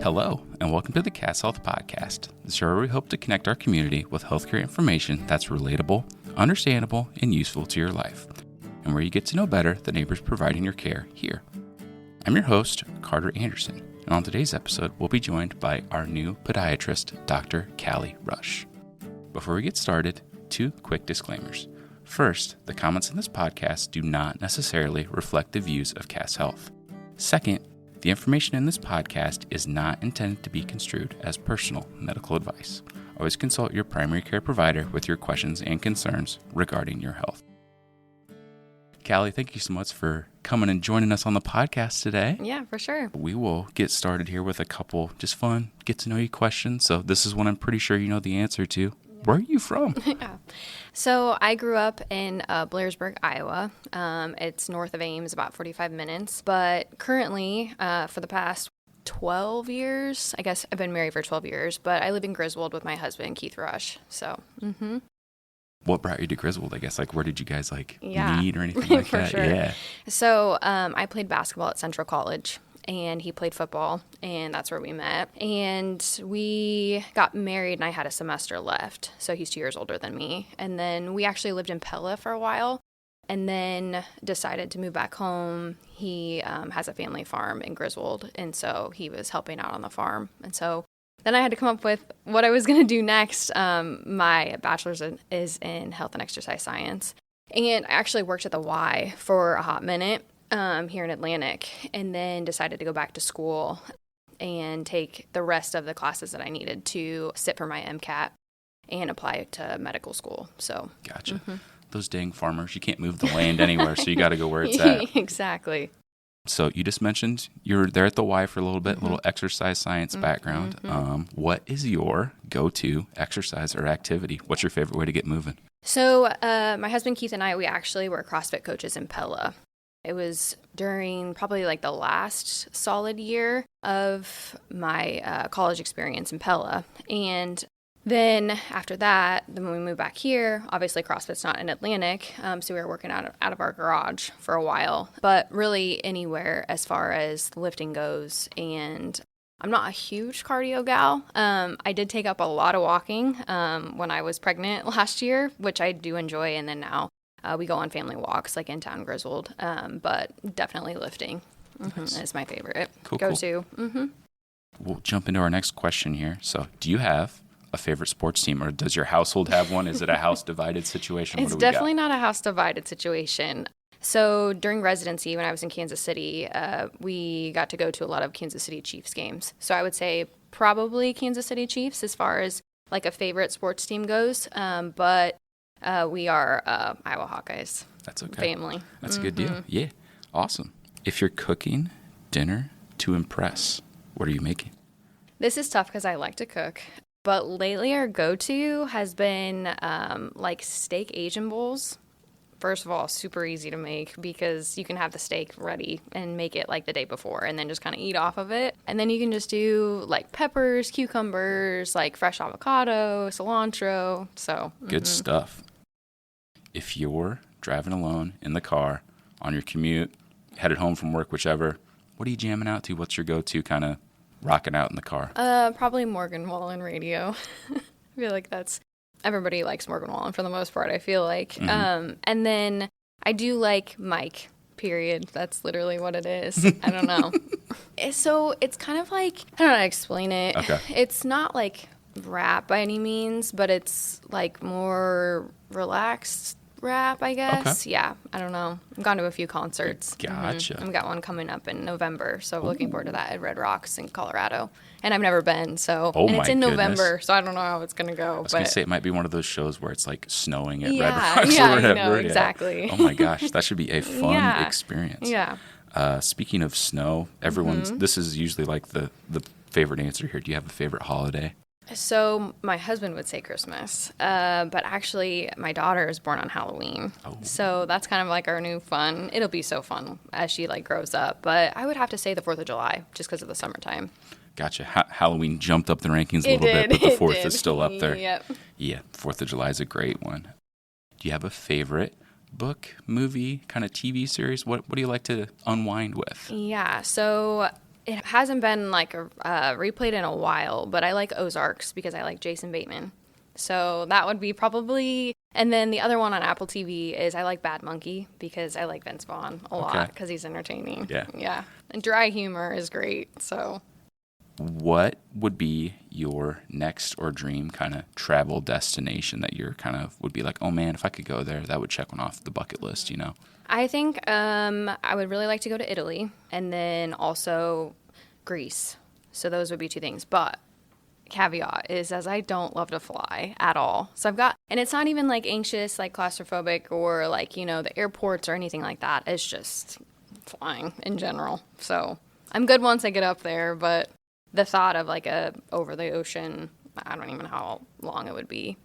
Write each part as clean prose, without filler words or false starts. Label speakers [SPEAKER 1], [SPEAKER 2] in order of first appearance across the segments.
[SPEAKER 1] Hello, and welcome to the Cats Health Podcast. This is where we hope to connect our community with healthcare information that's relatable, understandable, and useful to your life, and where you get to know better the neighbors providing your care here. I'm your host, Carter Anderson, and on today's episode, we'll be joined by our new podiatrist, Dr. Kalli Rush. Before we get started, two quick disclaimers. First, the comments in this podcast do not necessarily reflect the views of Cats Health. Second, the information in this podcast is not intended to be construed as personal medical advice. Always consult your primary care provider with your questions and concerns regarding your health. Kalli, thank you so much for coming and joining us on the podcast today.
[SPEAKER 2] Yeah, for sure.
[SPEAKER 1] We will get started here with a couple just fun, get to know you questions. So this is one I'm pretty sure you know the answer to. Where are you from?
[SPEAKER 2] Yeah. So I grew up in Blairsburg, Iowa. It's north of Ames, about 45 minutes. But currently, for the past 12 years, I guess I've been married for 12 years, but I live in Griswold with my husband, Keith Rush. So,
[SPEAKER 1] What brought you to Griswold, I guess? Like, where did you guys, meet or anything like
[SPEAKER 2] for
[SPEAKER 1] that?
[SPEAKER 2] Sure.
[SPEAKER 1] Yeah.
[SPEAKER 2] So I played basketball at Central College, and he played football, and that's where we met. And we got married, and I had a semester left, so he's 2 years older than me. And then we actually lived in Pella for a while, and then decided to move back home. He has a family farm in Griswold, and so he was helping out on the farm. And so then I had to come up with what I was going to do next. My bachelor's is in health and exercise science, and I actually worked at the Y for a hot minute. Here in Atlantic, and then decided to go back to school and take the rest of the classes that I needed to sit for my MCAT and apply to medical school. So
[SPEAKER 1] Gotcha. Those dang farmers, you can't move the land anywhere, so you got to go where it's at.
[SPEAKER 2] Exactly.
[SPEAKER 1] So you just mentioned you were there at the Y for a little bit, little exercise science background. What is your go-to exercise or activity? What's your favorite way to get moving?
[SPEAKER 2] So my husband Keith and I, we actually were CrossFit coaches in Pella. It was during probably the last solid year of my college experience in Pella. And then after that, when we moved back here, obviously CrossFit's not in Atlantic, so we were working out of our garage for a while. But really anywhere as far as lifting goes. And I'm not a huge cardio gal. I did take up a lot of walking when I was pregnant last year, which I do enjoy, and then now. We go on family walks in town Griswold, but definitely lifting is my favorite go-to.
[SPEAKER 1] We'll jump into our next question here. So do you have a favorite sports team, or does your household have one? Is it a house-divided situation?
[SPEAKER 2] It's definitely not a house-divided situation. So during residency, when I was in Kansas City, we got to go to a lot of Kansas City Chiefs games. So I would say probably Kansas City Chiefs as far as a favorite sports team goes, but we are Iowa Hawkeyes.
[SPEAKER 1] That's okay.
[SPEAKER 2] Family.
[SPEAKER 1] That's a good deal. Yeah. Awesome. If you're cooking dinner to impress, what are you making?
[SPEAKER 2] This is tough because I like to cook. But lately our go-to has been steak Asian bowls. First of all, super easy to make because you can have the steak ready and make it the day before and then just kind of eat off of it. And then you can just do peppers, cucumbers, fresh avocado, cilantro. So
[SPEAKER 1] good stuff. If you're driving alone in the car on your commute, headed home from work, whichever, what are you jamming out to? What's your go-to kind of rocking out in the car?
[SPEAKER 2] Probably Morgan Wallen radio. I feel like everybody likes Morgan Wallen for the most part, I feel like. And then I do like Mike, period. That's literally what it is. I don't know. So it's kind of I don't know how to explain it.
[SPEAKER 1] Okay.
[SPEAKER 2] It's not rap by any means, but it's more relaxed rap, I guess.
[SPEAKER 1] Okay.
[SPEAKER 2] Yeah, I don't know. I've gone to a few concerts.
[SPEAKER 1] Gotcha.
[SPEAKER 2] I've got one coming up in November, so looking forward to that at Red Rocks in Colorado. And I've never been, so and it's in November, so I don't know how it's going to go.
[SPEAKER 1] I was going to say it might be one of those shows where it's snowing at Red Rocks or whatever.
[SPEAKER 2] Yeah, exactly.
[SPEAKER 1] Oh my gosh, that should be a fun experience.
[SPEAKER 2] Yeah.
[SPEAKER 1] Speaking of snow, everyone's this is usually the favorite answer here. Do you have a favorite holiday?
[SPEAKER 2] So my husband would say Christmas, but actually my daughter is born on Halloween. Oh. So that's kind of our new fun. It'll be so fun as she grows up. But I would have to say the 4th of July just because of the summertime.
[SPEAKER 1] Gotcha. Halloween jumped up the rankings a little bit, but the 4th is still up there.
[SPEAKER 2] Yep.
[SPEAKER 1] Yeah, 4th of July is a great one. Do you have a favorite book, movie, kind of TV series? What do you like to unwind with?
[SPEAKER 2] Yeah, so It hasn't been like replayed in a while, but I like Ozarks because I like Jason Bateman. So that would be probably, and then the other one on Apple TV is I like Bad Monkey because I like Vince Vaughn a lot because he's entertaining. Yeah. And dry humor is great, so.
[SPEAKER 1] What would be your next or dream kind of travel destination that you're kind of would be like, oh man, if I could go there, that would check one off the bucket list, you know?
[SPEAKER 2] I think I would really like to go to Italy and then also Greece. So those would be two things. But caveat is as I don't love to fly at all. So and it's not even like anxious, like claustrophobic or like, the airports or anything like that. It's just flying in general. So I'm good once I get up there, but the thought of like over the ocean, I don't even know how long it would be,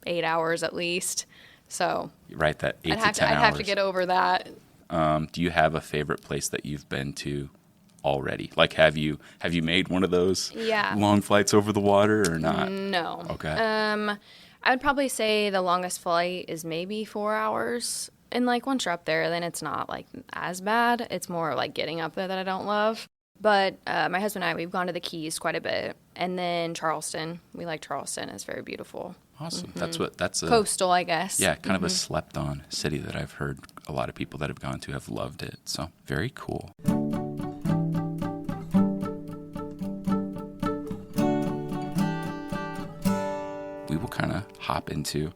[SPEAKER 2] 8 hours at least. So
[SPEAKER 1] right, that 8 to 10 hours.
[SPEAKER 2] I'd have to get over that.
[SPEAKER 1] Do you have a favorite place that you've been to already? Like, have you made one of those long flights over the water or not?
[SPEAKER 2] No.
[SPEAKER 1] Okay.
[SPEAKER 2] I would probably say the longest flight is maybe 4 hours. And like once you're up there, then it's not like as bad. It's more like getting up there that I don't love. But my husband and I, we've gone to the Keys quite a bit. And then Charleston. We like Charleston. It's very beautiful.
[SPEAKER 1] Awesome. Mm-hmm. That's a
[SPEAKER 2] coastal, I guess.
[SPEAKER 1] Yeah, kind of a slept-on city that I've heard a lot of people that have gone to have loved it. So very cool. We will kind of hop into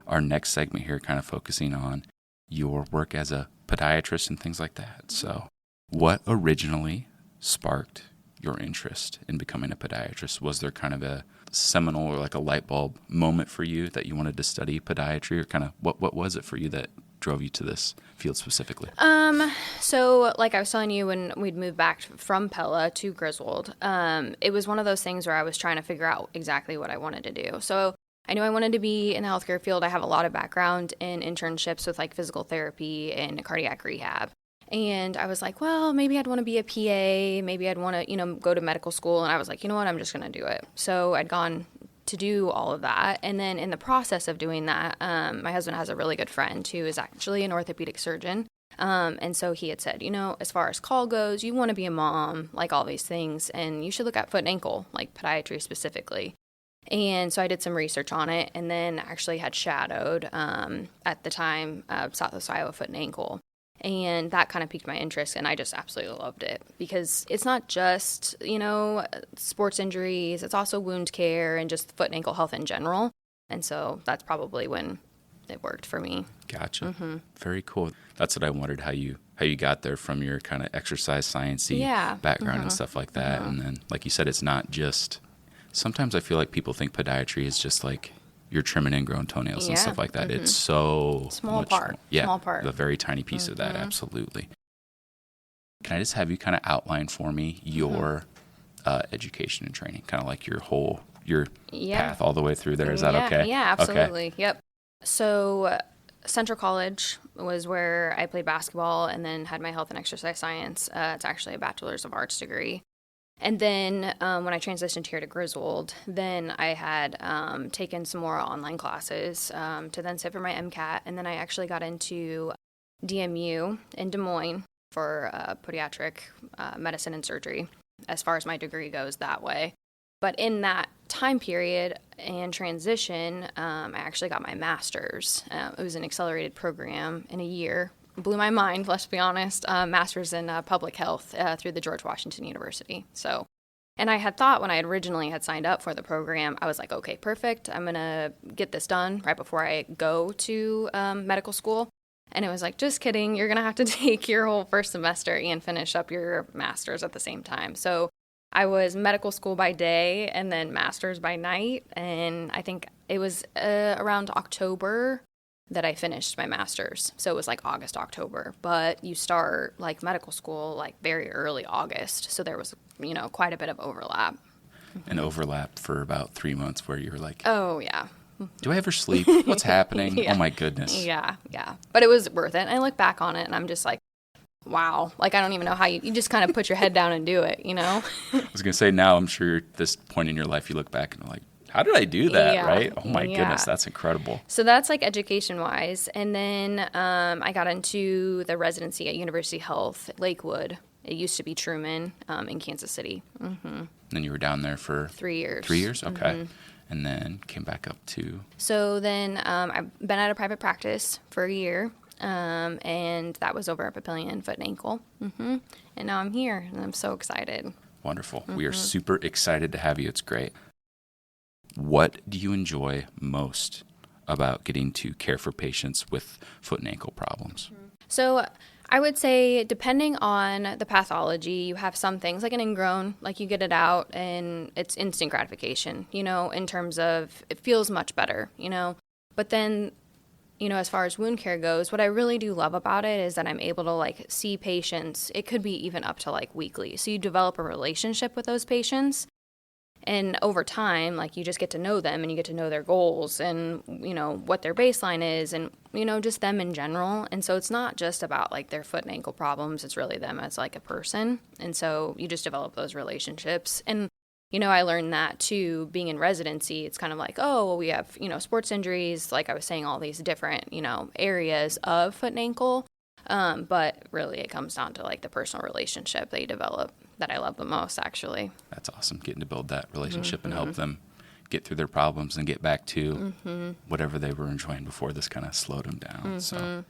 [SPEAKER 1] our next segment here, kind of focusing on your work as a podiatrist and things like that. So what originally sparked your interest in becoming a podiatrist? Was there kind of a seminal or like a light bulb moment for you that you wanted to study podiatry, or kind of what was it for you that drove you to this field specifically?
[SPEAKER 2] So like I was telling you, when we'd moved back from Pella to Griswold, it was one of those things where I was trying to figure out exactly what I wanted to do. So I knew I wanted to be in the healthcare field. I have a lot of background in internships with like physical therapy and cardiac rehab. And I was like, well, maybe I'd want to be a PA. Maybe I'd want to, go to medical school. And I was like, you know what, I'm just going to do it. So I'd gone to do all of that. And then in the process of doing that, my husband has a really good friend who is actually an orthopedic surgeon. And so he had said, as far as call goes, you want to be a mom, like all these things, and you should look at foot and ankle, like podiatry specifically. And so I did some research on it and then actually had shadowed at the time Southwest Iowa Foot and Ankle. And that kind of piqued my interest, and I just absolutely loved it because it's not just, sports injuries. It's also wound care and just foot and ankle health in general. And so that's probably when it worked for me. Gotcha.
[SPEAKER 1] Mm-hmm. Very cool. That's what I wondered, how you got there from your kind of exercise science-y background and stuff like that. And then, like you said, it's not just – sometimes I feel like people think podiatry is just like – you're trimming ingrown toenails and stuff like that. It's so
[SPEAKER 2] small
[SPEAKER 1] much
[SPEAKER 2] part.
[SPEAKER 1] More. Yeah,
[SPEAKER 2] small part.
[SPEAKER 1] A very tiny piece of that, absolutely. Can I just have you kind of outline for me your education and training, kind of like your path all the way through there? Is that okay?
[SPEAKER 2] Yeah, absolutely.
[SPEAKER 1] Okay.
[SPEAKER 2] Yep. So Central College was where I played basketball and then had my health and exercise science. It's actually a bachelor's of arts degree. And then when I transitioned here to Griswold, then I had taken some more online classes to then sit for my MCAT. And then I actually got into DMU in Des Moines for podiatric medicine and surgery, as far as my degree goes that way. But in that time period and transition, I actually got my master's. It was an accelerated program in a year. Blew my mind, let's be honest, master's in public health through the George Washington University. So, and I had thought when I originally had signed up for the program, I was like, okay, perfect. I'm going to get this done right before I go to medical school. And it was like, just kidding. You're going to have to take your whole first semester and finish up your master's at the same time. So I was medical school by day and then master's by night. And I think it was around October that I finished my master's. So it was like August, October. But you start like medical school like very early August. So there was, quite a bit of overlap.
[SPEAKER 1] An overlap for about 3 months where you were like,
[SPEAKER 2] oh, yeah.
[SPEAKER 1] Do I ever sleep? What's happening? Oh, my goodness.
[SPEAKER 2] Yeah. But it was worth it. And I look back on it and I'm just like, wow. Like, I don't even know how you just kind of put your head down and do it, I
[SPEAKER 1] was going to say, now I'm sure at this point in your life, you look back and you're like, how did I do that, right? Oh, my goodness, that's incredible.
[SPEAKER 2] So that's like education-wise. And then I got into the residency at University Health Lakewood It used to be Truman in Kansas City.
[SPEAKER 1] Then you were down there for
[SPEAKER 2] 3 years.
[SPEAKER 1] 3 years? Okay. And then came back up to...
[SPEAKER 2] So then I've been at a private practice for a year, and that was over at Papillion Foot and Ankle. And now I'm here, and I'm so excited.
[SPEAKER 1] Wonderful. We are super excited to have you. It's great. What do you enjoy most about getting to care for patients with foot and ankle problems?
[SPEAKER 2] So I would say, depending on the pathology, you have some things like an ingrown, like you get it out and it's instant gratification, in terms of it feels much better, But then, as far as wound care goes, what I really do love about it is that I'm able to see patients. It could be even up to weekly. So you develop a relationship with those patients. And over time, you just get to know them and you get to know their goals and, what their baseline is and, just them in general. And so it's not just about their foot and ankle problems. It's really them as a person. And so you just develop those relationships. And, I learned that too, being in residency. It's kind of we have, sports injuries. I was saying, all these different, areas of foot and ankle. But really it comes down to the personal relationship that you develop that I love the most, actually.
[SPEAKER 1] That's awesome, getting to build that relationship and help them get through their problems and get back to whatever they were enjoying before this kind of slowed them down. So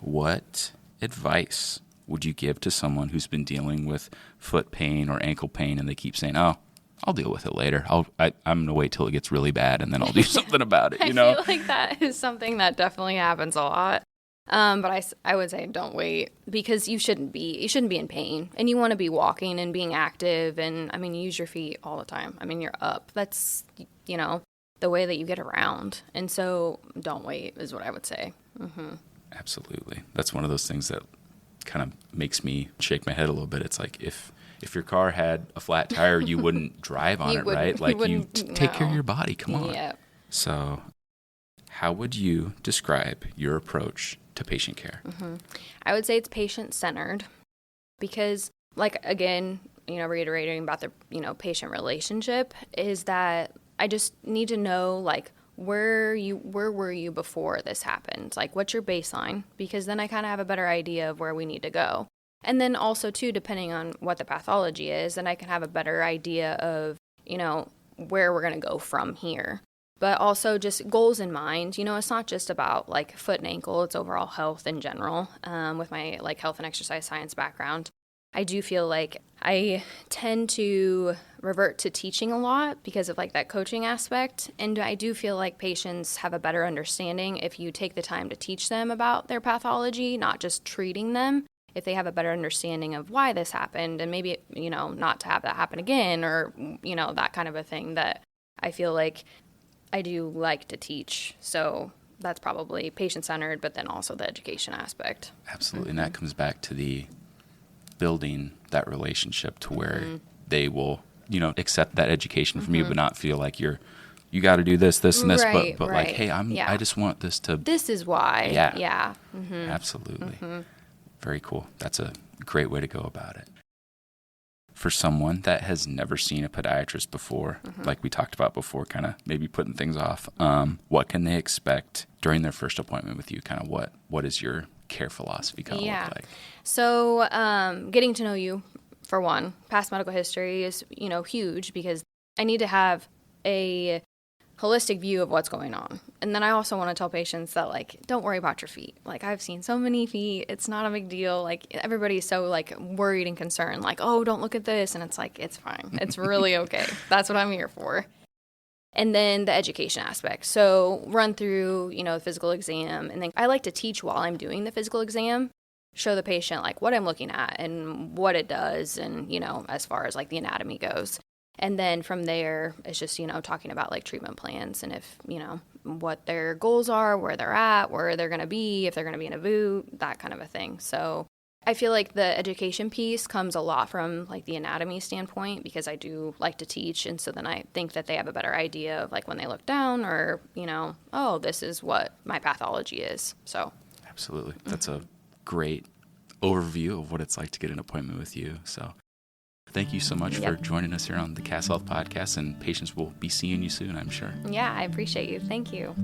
[SPEAKER 1] what advice would you give to someone who's been dealing with foot pain or ankle pain and they keep saying, oh, I'll deal with it later. I'm going to wait till it gets really bad and then I'll do something about it,
[SPEAKER 2] I feel like that is something that definitely happens a lot. But I would say don't wait, because you shouldn't be in pain, and you want to be walking and being active. And you use your feet all the time. You're up. That's, the way that you get around. And so don't wait is what I would say.
[SPEAKER 1] Absolutely. That's one of those things that kind of makes me shake my head a little bit. It's if your car had a flat tire, you wouldn't drive on it, right? You take care of your body. Come on.
[SPEAKER 2] Yep.
[SPEAKER 1] So how would you describe your approach to patient care?
[SPEAKER 2] I would say it's patient-centered, because, again, reiterating about the, patient relationship, is that I just need to know, where were you before this happened? What's your baseline? Because then I kind of have a better idea of where we need to go. And then also, too, depending on what the pathology is, then I can have a better idea of, where we're going to go from here. But also just goals in mind. It's not just about foot and ankle, it's overall health in general. With my health and exercise science background, I do feel I tend to revert to teaching a lot because of that coaching aspect. And I do feel patients have a better understanding if you take the time to teach them about their pathology, not just treating them. If they have a better understanding of why this happened and maybe, not to have that happen again, or, that kind of a thing, that I feel I do like to teach. So that's probably patient-centered, but then also the education aspect.
[SPEAKER 1] Absolutely. And that comes back to the building that relationship to where they will, accept that education from you, but not feel you got to do this, and this,
[SPEAKER 2] right,
[SPEAKER 1] but
[SPEAKER 2] right.
[SPEAKER 1] Hey, I just want this to.
[SPEAKER 2] This is why.
[SPEAKER 1] Yeah. Absolutely. Very cool. That's a great way to go about it. For someone that has never seen a podiatrist before, like we talked about before, kind of maybe putting things off, what can they expect during their first appointment with you? Kind of what is your care philosophy kind of look like?
[SPEAKER 2] So getting to know you, for one. Past medical history is, huge, because I need to have a holistic view of what's going on. And then I also want to tell patients that, don't worry about your feet. I've seen so many feet. It's not a big deal. Everybody's so, worried and concerned. Oh, don't look at this. And it's it's fine. It's really okay. That's what I'm here for. And then the education aspect. So run through, the physical exam. And then I like to teach while I'm doing the physical exam. Show the patient, what I'm looking at and what it does and, as far as, the anatomy goes. And then from there, it's just, talking about treatment plans and if, what their goals are, where they're at, where they're going to be, if they're going to be in a boot, that kind of a thing. So I feel the education piece comes a lot from the anatomy standpoint, because I do like to teach. And so then I think that they have a better idea of when they look down or, oh, this is what my pathology is. So.
[SPEAKER 1] Absolutely. That's a great overview of what it's like to get an appointment with you. So. Thank you so much for joining us here on the Cass Health Podcast, and patients will be seeing you soon, I'm sure.
[SPEAKER 2] Yeah, I appreciate you. Thank you.